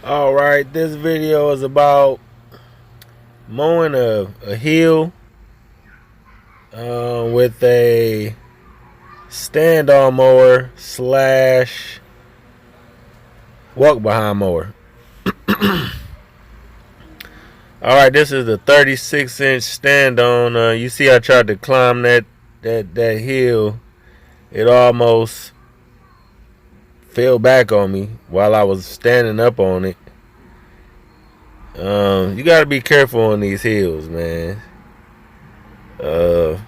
Alright, this video is about mowing a hill with a stand-on mower slash walk behind mower. Alright, this is the 36-inch stand-on. You see I tried to climb that hill. It almost fell back on me while I was standing up on it. You gotta be careful on these hills, man. As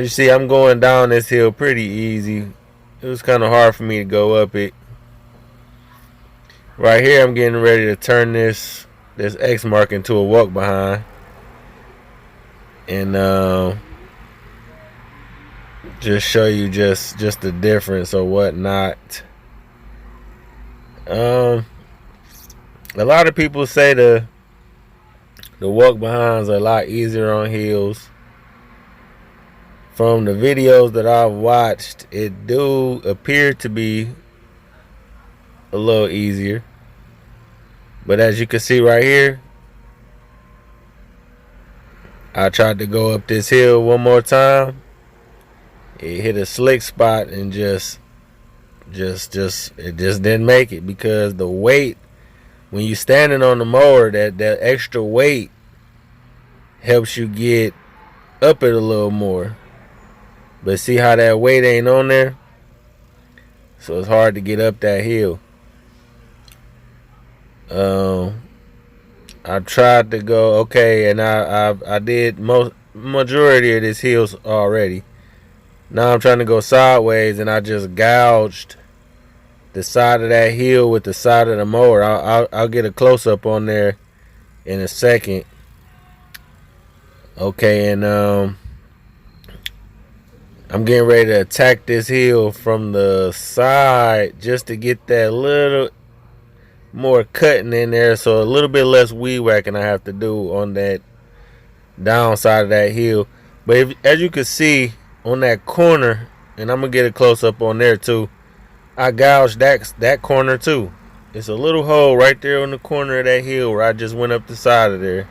you see, I'm going down this hill pretty easy. It was kind of hard for me to go up it. Right here, I'm getting ready to turn this exmark into a walk behind, and just show you just the difference or whatnot. A lot of people say the walk behinds are a lot easier on hills. From the videos that I've watched, it do appear to be a little easier. But as you can see right here, I tried to go up this hill one more time. It hit a slick spot and it just didn't make it, because the weight, when you're standing on the mower, that extra weight helps you get up it a little more. But see how that weight ain't on there? So it's hard to get up that hill. I tried to go, okay, and I did majority of this hills already. Now I'm trying to go sideways, and I just gouged the side of that hill with the side of the mower. I'll get a close-up on there in a second. Okay, and I'm getting ready to attack this hill from the side just to get that little more cutting in there, so a little bit less weed whacking I have to do on that downside of that hill. But as you can see on that corner, and I'm gonna get a close-up on there too, I gouged that corner too. It's a little hole right there on the corner of that hill where I just went up the side of there.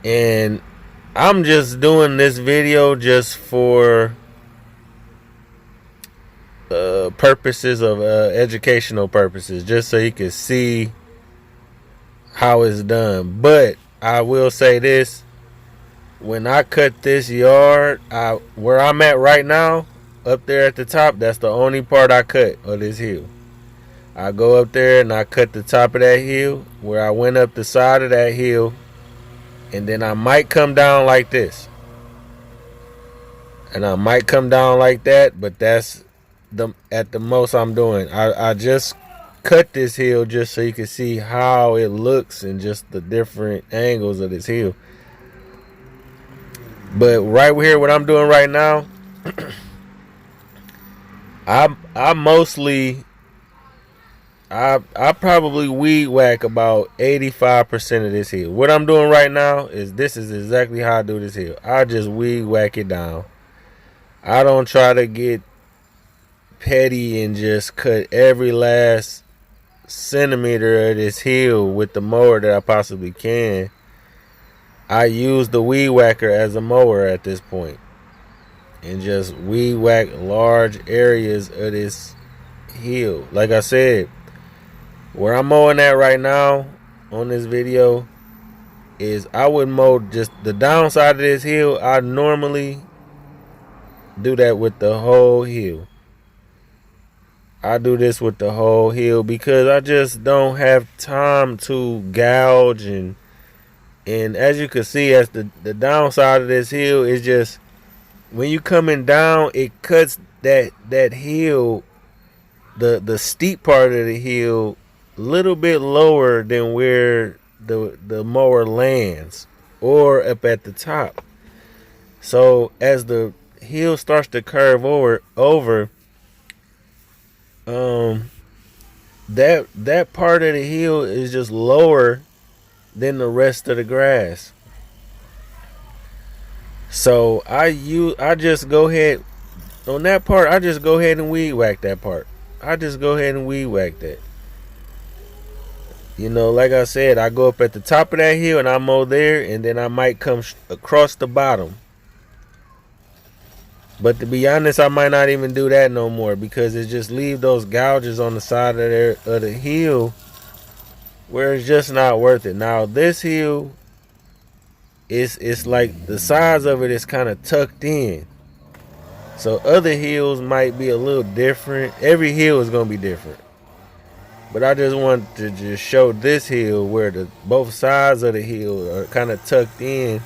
And I'm just doing this video just for purposes of educational purposes, just so you can see how it's done. But I will say this: when I cut this yard, where I'm at right now, up there at the top, that's the only part I cut of this hill. I go up there and I cut the top of that hill where I went up the side of that hill, and then I might come down like this, and I might come down like that, but that's at the most I'm doing. I just cut this hill just so you can see how it looks and just the different angles of this hill. But right here, what I'm doing right now, I probably weed whack about 85% of this hill. What I'm doing right now is this is exactly how I do this hill. I just weed whack it down. I don't try to get petty and just cut every last centimeter of this hill with the mower that I possibly can. I use the weed whacker as a mower at this point, and just weed whack large areas of this hill. Like I said, where I'm mowing at right now on this video is I would mow just the downside of this hill. I normally do that with the whole hill. I do this with the whole hill because I just don't have time to gouge, and as you can see, as the downside of this hill is just, when you coming down, it cuts that hill, the steep part of the hill, a little bit lower than where the mower lands, or up at the top. So as the hill starts to curve over, that part of the hill is just lower than the rest of the grass. So I just go ahead on that part. I just go ahead and weed whack that part. I just go ahead and weed whack that. You know, like I said, I go up at the top of that hill and I mow there, and then I might come across the bottom. But to be honest, I might not even do that no more, because it just leave those gouges on the side of the hill where it's just not worth it. Now this hill, it's like the size of it is kind of tucked in. So other hills might be a little different. Every hill is gonna be different. But I just want to just show this hill where the both sides of the hill are kind of tucked in,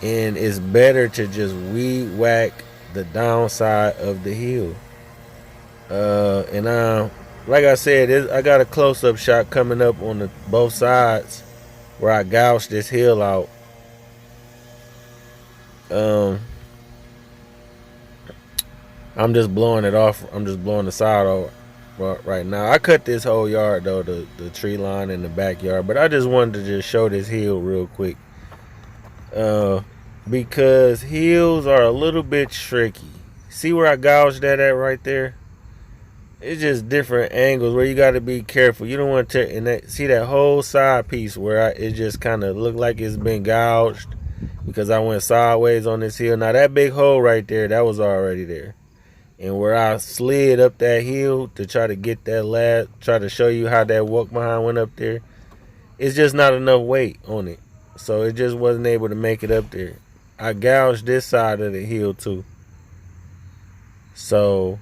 and it's better to just weed whack the downside of the hill. And like I said, I got a close-up shot coming up on the both sides where I gouged this hill out. I'm just blowing it off. I'm just blowing the side off right now. I cut this whole yard though, the tree line in the backyard, but I just wanted to just show this hill real quick. Because hills are a little bit tricky. See where I gouged that at right there? It's just different angles where you got to be careful. You don't want to see that whole side piece where it just kind of looked like it's been gouged because I went sideways on this hill. Now that big hole right there, that was already there. And where I slid up that hill to try to get that try to show you how that walk behind went up there, it's just not enough weight on it. So it just wasn't able to make it up there. I gouged this side of the hill too. So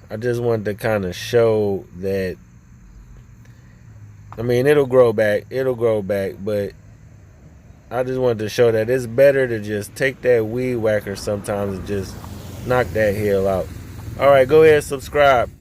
I just wanted to kind of show that, I mean, it'll grow back, but I just wanted to show that it's better to just take that weed whacker sometimes and just knock that hill out. All right, go ahead and subscribe.